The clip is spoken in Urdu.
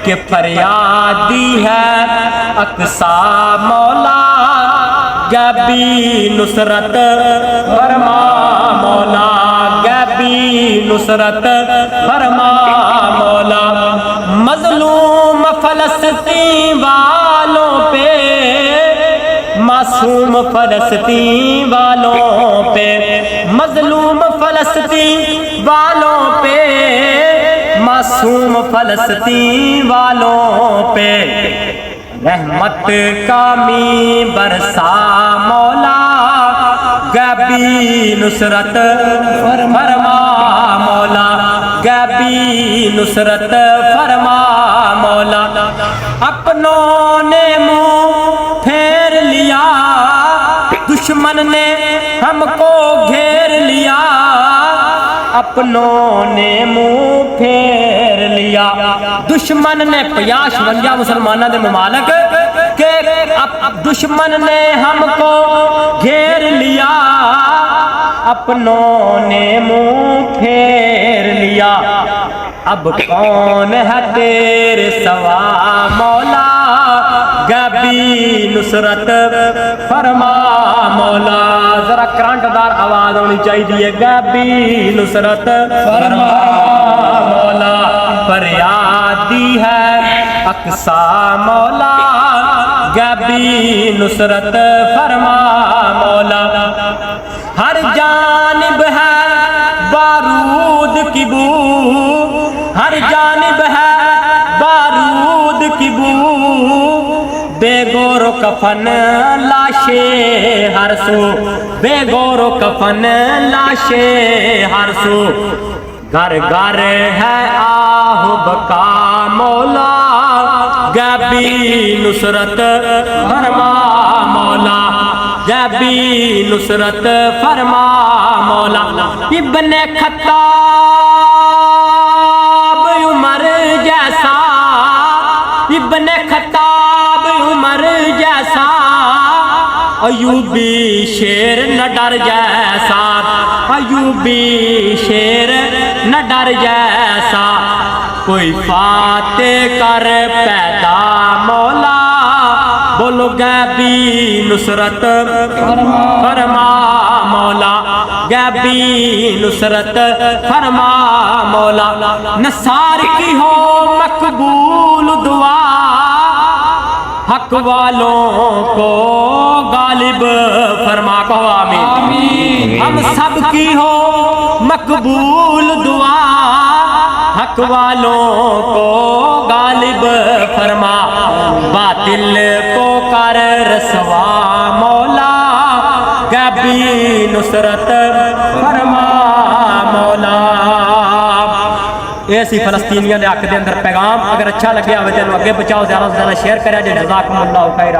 کہ فریادی ہے اقصا مولا غیبی نصرت فرما مولا غیبی نصرت فرما مولا مظلوم فلسطین والوں پہ معصوم فلسطین والوں پہ مظلوم فلسطین والوں پہ معصوم فلسطین والوں پہ رحمت کا می برسا مولا غیبی نصرت فرما مولا غیبی نصرت فرما مولا اپنوں نے منہ پھیر لیا دشمن نے ہم کو گھیر لیا اپنوں نے منہ پھیر لیا دشمن نے پیاش ونجا مسلمانہ دے ممالک کہ اب دشمن نے ہم کو گھیر لیا اپنوں نے منہ پھیر لیا اب کون ہے تیرے سوا مولا غیبی نصرت فرما مولا ذرا کرنٹ دار آواز ہونی چاہیے غیبی نصرت فرما مولا فریادی ہے اقصا مولا غیبی نصرت فرما مولا ہر جانب ہے بارود کی بو ہر جانب ہے بارود کی بو بے گور و کفن لاشیں ہر سو بے گور و کفن لاشیں ہر سو گھر گھر ہے آہ بکا مولا غیبی نصرت فرما مولا غیبی نصرت فرما مولا ابن خطاب عمر جیسا ابن خطاب عمر جیسا ایوبی شیر نہ ڈر جیسا ایوبی شیر نہ ڈر جیسا کوئی فاتح کر پیدا مولا بولو غیبی نصرت فرما مولا غیبی نصرت فرما مولا نصار کی ہو مقبول دعا حق والوں کو غالب فرما کو آمین ہم سب کی ہو مقبول دعا حق والوں کو غالب فرما باطل کو کر رسوا مولا غیبی نصرت فرما مولا ایسی فلسطینیاں دے حق دے اندر پیغام اگر اچھا لگیا ہوئے تو اگے پہنچاؤ زیادہ سے زیادہ شیئر کریں جزاکم اللہ خیر.